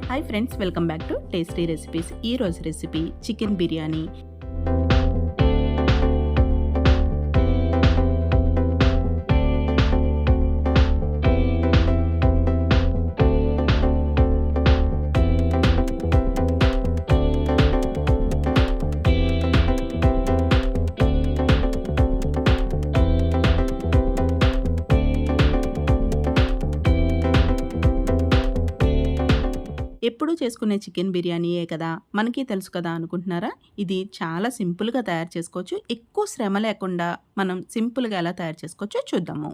Hi friends, welcome back to tasty recipes. ఈరోజు recipe chicken biryani. ఎప్పుడూ చేసుకునే చికెన్ బిర్యానీయే కదా, మనకి తెలుసు కదా అనుకుంటున్నారా? ఇది చాలా సింపుల్‌గా తయారు చేసుకోవచ్చు. ఎక్కువ శ్రమ లేకుండా మనం సింపుల్‌గా ఎలా తయారు చేసుకోవచ్చో చూద్దాము.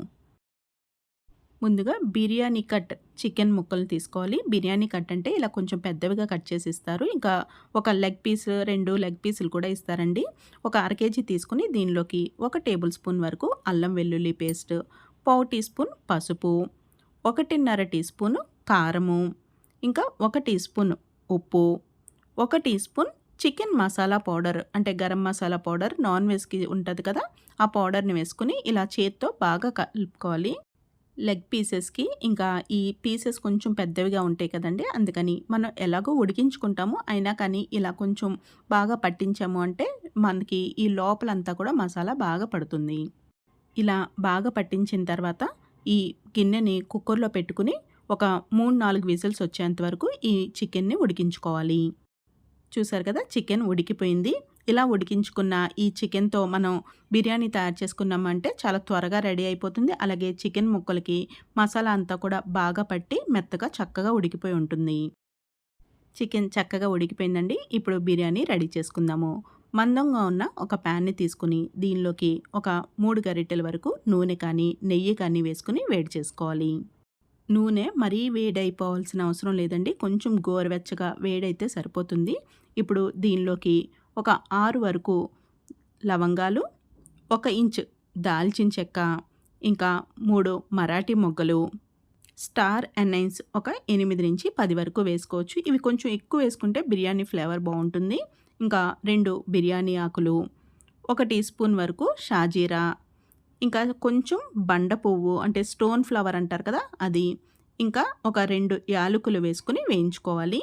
ముందుగా బిర్యానీ కట్ చికెన్ ముక్కలు తీసుకోవాలి. బిర్యానీ కట్ అంటే ఇలా కొంచెం పెద్దవిగా కట్ చేసి ఇస్తారు. ఇంకా ఒక లెగ్ పీస్, 2 లెగ్ పీసులు కూడా ఇస్తారండి. ఒక అర కేజీ తీసుకొని దీనిలోకి 1 టేబుల్ స్పూన్ వరకు అల్లం వెల్లుల్లి పేస్ట్, పావు టీ స్పూన్ పసుపు, 1.5 టీ స్పూను కారము, ఇంకా 1 టీ స్పూన్ ఉప్పు, 1 teaspoon chicken masala powder అంటే గరం మసాలా పౌడర్ నాన్ వెజ్‌కి ఉంటది కదా! ఆ పౌడర్‌ని వేసుకొని ఇలా చేత్తో బాగా కలుపుకోవాలి. లెగ్ పీసెస్‌కి ఇంకా ఈ పీసెస్ కొంచెం పెద్దవిగా ఉంటాయి కదండీ! అందుకని మనం ఎలాగో ఉడికించుకుంటాము. అయినా కానీ ఇలా కొంచెం బాగా పట్టించాము అంటే మనకి ఈ లోపలంతా కూడా మసాలా బాగా పడుతుంది. ఇలా బాగా పట్టించిన తర్వాత ఈ గిన్నెని కుక్కర్‌లో పెట్టుకొని ఒక 3, 4 విజిల్స్ వచ్చేంత వరకు ఈ చికెన్‌ని ఉడికించుకోవాలి. చూసారు కదా! చికెన్ ఉడికిపోయింది. ఇలా ఉడికించుకున్న ఈ చికెన్‌తో మనం బిర్యానీ తయారు చేసుకున్నామంటే చాలా త్వరగా రెడీ అయిపోతుంది. అలాగే చికెన్ ముక్కలకి మసాలా అంతా కూడా బాగా పట్టి మెత్తగా చక్కగా ఉడికిపోయి ఉంటుంది. చికెన్ చక్కగా ఉడికిపోయిందండి. ఇప్పుడు బిర్యానీ రెడీ చేసుకుందాము. మందంగా ఉన్న ఒక ప్యాన్‌ని తీసుకొని దీనిలోకి ఒక 3 గరిటెల వరకు నూనె కానీ, నెయ్యి కానీ వేసుకొని వేడి చేసుకోవాలి. నూనె మరీ వేడైపోవాల్సిన అవసరం లేదండి. కొంచెం గోరువెచ్చగా వేడైతే సరిపోతుంది. ఇప్పుడు దీనిలోకి ఒక 6 వరకు లవంగాలు, 1 ఇంచ్ దాల్చిన చెక్క, ఇంకా 3 మరాఠీ మొగ్గలు, స్టార్ ఎనైన్స్ ఒక 8-10 వరకు వేసుకోవచ్చు. ఇవి కొంచెం ఎక్కువ వేసుకుంటే బిర్యానీ ఫ్లేవర్ బావుంటుంది. ఇంకా 2 బిర్యానీ ఆకులు, 1 టీ స్పూన్ వరకు షాజీరా, ఇంకా కొంచెం బండ పువ్వు అంటే స్టోన్ ఫ్లవర్ అంటారు కదా! అది, ఇంకా ఒక 2 యాలకులు వేసుకొని వేయించుకోవాలి.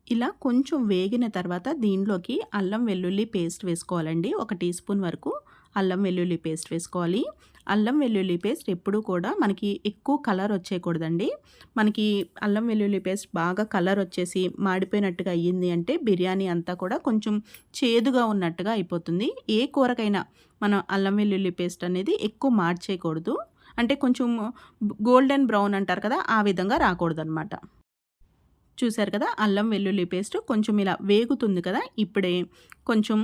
ఇలా కొంచెం వేగిన తర్వాత దీనిలోకి అల్లం వెల్లుల్లి పేస్ట్ వేసుకోవాలండి. 1 టీ స్పూన్ వరకు అల్లం వెల్లుల్లి పేస్ట్ వేసుకోవాలి. అల్లం వెల్లుల్లి పేస్ట్ ఎప్పుడూ కూడా మనకి ఎక్కువ కలర్ వచ్చేయకూడదండి. మనకి అల్లం వెల్లుల్లి పేస్ట్ బాగా కలర్ వచ్చేసి మాడిపోయినట్టుగా అయ్యింది అంటే బిర్యానీ అంతా కూడా కొంచెం చేదుగా ఉన్నట్టుగా అయిపోతుంది. ఏ కూరకైనా మనం అల్లం వెల్లుల్లి పేస్ట్ అనేది ఎక్కువ మార్చేయకూడదు. అంటే కొంచెం గోల్డెన్ బ్రౌన్ అంటారు కదా! ఆ విధంగా రాకూడదనమాట. చూసారు కదా! అల్లం వెల్లుల్లి పేస్ట్ కొంచెం ఇలా వేగుతుంది కదా! ఇప్పుడే కొంచెం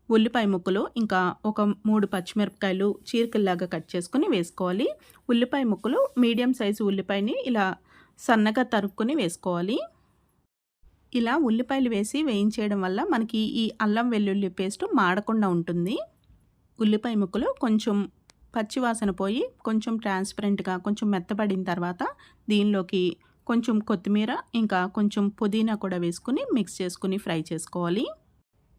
ఉల్లిపాయ ముక్కలు, ఇంకా ఒక 3 పచ్చిమిరపకాయలు చీలికల్లాగా కట్ చేసుకొని వేసుకోవాలి. ఉల్లిపాయ ముక్కలు మీడియం సైజు ఉల్లిపాయని ఇలా సన్నగా తరుక్కొని వేసుకోవాలి. ఇలా ఉల్లిపాయలు వేసి వేయించేయడం వల్ల మనకి ఈ అల్లం వెల్లుల్లి పేస్ట్ మాడకుండా ఉంటుంది. ఉల్లిపాయ ముక్కలు కొంచెం పచ్చివాసన పోయి కొంచెం ట్రాన్స్పరెంట్‌గా కొంచెం మెత్తబడిన తర్వాత దీనిలోకి కొంచెం కొత్తిమీర, ఇంకా కొంచెం పుదీనా కూడా వేసుకొని మిక్స్ చేసుకొని ఫ్రై చేసుకోవాలి.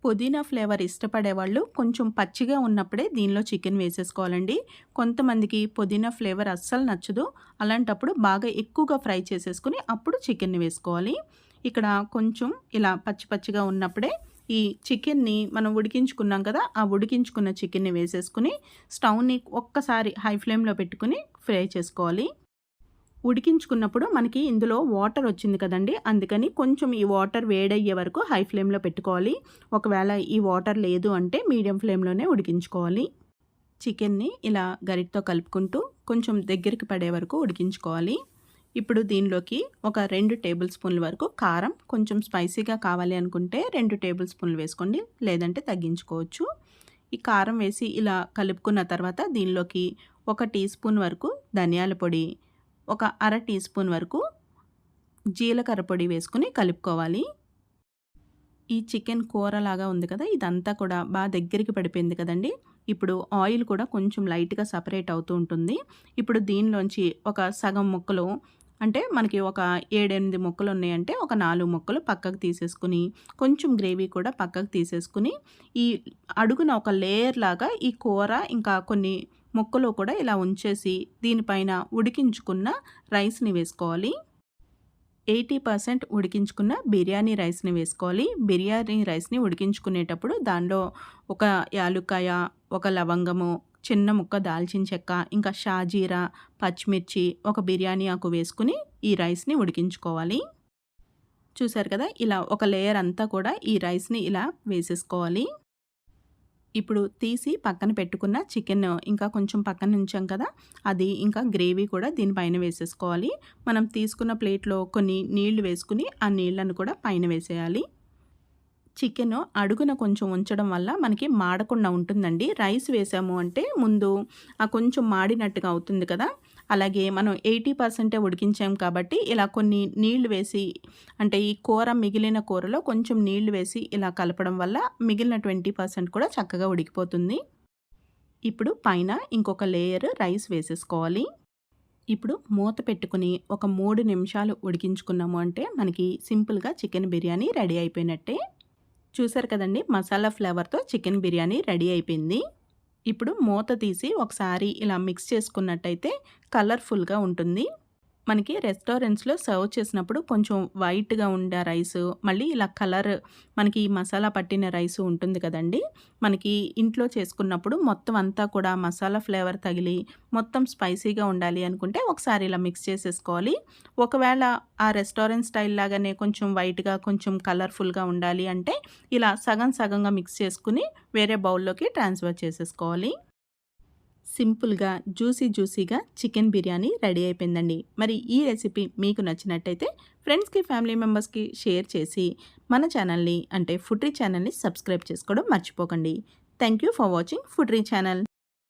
పుదీనా ఫ్లేవర్ ఇష్టపడేవాళ్ళు కొంచెం పచ్చిగా ఉన్నప్పుడే దీనిలో చికెన్ వేసేసుకోవాలండి. కొంతమందికి పుదీనా ఫ్లేవర్ అస్సలు నచ్చదు. అలాంటప్పుడు బాగా ఎక్కువగా ఫ్రై చేసేసుకొని అప్పుడు చికెన్‌ని వేసుకోవాలి. ఇక్కడ కొంచెం ఇలా పచ్చి పచ్చిగా ఉన్నప్పుడే ఈ చికెన్‌ని మనం ఉడికించుకున్నాం కదా! ఆ ఉడికించుకున్న చికెన్‌ని వేసేసుకొని స్టవ్‌ని ఒక్కసారి హై ఫ్లేమ్‌లో పెట్టుకొని ఫ్రై చేసుకోవాలి. ఉడికించుకున్నప్పుడు మనకి ఇందులో వాటర్ వచ్చింది కదండీ! అందుకని కొంచెం ఈ వాటర్ వేడయ్యే వరకు హై ఫ్లేమ్‌లో పెట్టుకోవాలి. ఒకవేళ ఈ వాటర్ లేదు అంటే మీడియం ఫ్లేమ్‌లోనే ఉడికించుకోవాలి. చికెన్‌ని ఇలా గరిటెతో కలుపుకుంటూ కొంచెం దగ్గరికి పడే వరకు ఉడికించుకోవాలి. ఇప్పుడు దీనిలోకి ఒక 2 టేబుల్ స్పూన్ల వరకు కారం, కొంచెం స్పైసీగా కావాలి అనుకుంటే 2 టేబుల్ స్పూన్లు వేసుకోండి. లేదంటే తగ్గించుకోవచ్చు. ఈ కారం వేసి ఇలా కలుపుకున్న తర్వాత దీనిలోకి 1 టీ స్పూన్ వరకు ధనియాల పొడి, ఒక అర టీ స్పూన్ వరకు జీలకర్ర పొడి వేసుకొని కలుపుకోవాలి. ఈ చికెన్ కూరలాగా ఉంది కదా! ఇదంతా కూడా దగ్గరికి పడిపోయింది కదండీ! ఇప్పుడు ఆయిల్ కూడా కొంచెం లైట్‌గా సెపరేట్ అవుతూ ఉంటుంది. ఇప్పుడు దీనిలోంచి ఒక సగం ముక్కలు అంటే మనకి ఒక 7, 8 ముక్కలు ఉన్నాయంటే ఒక 4 ముక్కలు పక్కకు తీసేసుకొని, కొంచెం గ్రేవీ కూడా పక్కకు తీసేసుకొని, ఈ అడుగున ఒక లేయర్ లాగా ఈ కూర ఇంకా కొన్ని ముక్కలు కూడా ఇలా ఉంచేసి దీనిపైన ఉడికించుకున్న రైస్‌ని వేసుకోవాలి. 80% ఉడికించుకున్న బిర్యానీ రైస్‌ని వేసుకోవాలి. బిర్యానీ రైస్‌ని ఉడికించుకునేటప్పుడు దానిలో ఒక యాలుక్కాయ, ఒక లవంగము, చిన్న ముక్క దాల్చిన చెక్క, ఇంకా షాజీరా, పచ్చిమిర్చి, ఒక బిర్యానీ ఆకు వేసుకొని ఈ రైస్‌ని ఉడికించుకోవాలి. చూసారు కదా! ఇలా ఒక లేయర్ అంతా కూడా ఈ రైస్‌ని ఇలా వేసేసుకోవాలి. ఇప్పుడు తీసి పక్కన పెట్టుకున్న చికెన్ ఇంకా కొంచెం పక్కన ఉంచాం కదా! అది ఇంకా గ్రేవీ కూడా దీనిపైన వేసేసుకోవాలి. మనం తీసుకున్న ప్లేట్‌లో కొన్ని నీళ్లు వేసుకొని, ఆ నీళ్లను కూడా పైన వేసేయాలి. చికెను అడుగున కొంచెం ఉంచడం వల్ల మనకి మాడకుండా ఉంటుందండి. రైస్ వేసాము అంటే ముందు కొంచెం మాడినట్టుగా అవుతుంది కదా! అలాగే మనం 80% ఉడికించాం కాబట్టి ఇలా కొన్ని నీళ్లు వేసి అంటే ఈ కూర మిగిలిన కూరలో కొంచెం నీళ్లు వేసి ఇలా కలపడం వల్ల మిగిలిన 20% కూడా చక్కగా ఉడికిపోతుంది. ఇప్పుడు పైన ఇంకొక లేయర్ రైస్ వేసేసుకోవాలి. ఇప్పుడు మూత పెట్టుకొని ఒక 3 నిమిషాలు ఉడికించుకున్నాము అంటే మనకి సింపుల్‌గా చికెన్ బిర్యానీ రెడీ అయిపోయినట్టే. చూసారు కదండీ! మసాలా ఫ్లేవర్‌తో చికెన్ బిర్యానీ రెడీ అయిపోయింది. ఇప్పుడు మూత తీసి ఒకసారి ఇలా మిక్స్ చేసుకున్నట్టయితే కలర్‌ఫుల్‌గా ఉంటుంది. మనకి రెస్టారెంట్స్‌లో సర్వ్ చేసినప్పుడు కొంచెం వైట్‌గా ఉండే రైసు, మళ్ళీ ఇలా కలర్ మనకి ఈ మసాలా పట్టిన రైసు ఉంటుంది కదండీ! మనకి ఇంట్లో చేసుకున్నప్పుడు మొత్తం అంతా కూడా మసాలా ఫ్లేవర్ తగిలి మొత్తం స్పైసీగా ఉండాలి అనుకుంటే ఒకసారి ఇలా మిక్స్ చేసేసుకోవాలి. ఒకవేళ ఆ రెస్టారెంట్ స్టైల్ లాగానే కొంచెం వైట్‌గా, కొంచెం కలర్‌ఫుల్‌గా ఉండాలి అంటే ఇలా సగం సగంగా మిక్స్ చేసుకొని వేరే బౌల్‌లోకి ట్రాన్స్‌ఫర్ చేసేసుకోవాలి. సింపుల్‌గా, జ్యూసీగా చికెన్ బిర్యానీ రెడీ అయిపోయిందండి. మరి ఈ రెసిపీ మీకు నచ్చినట్టయితే ఫ్రెండ్స్‌కి, ఫ్యామిలీ మెంబర్స్‌కి షేర్ చేసి మన ఛానల్‌ని అంటే ఫుడ్రీ ఛానల్‌ని సబ్స్క్రైబ్ చేసుకోవడం మర్చిపోకండి. థాంక్ యూ ఫర్ వాచింగ్ ఫుడ్రీ ఛానల్.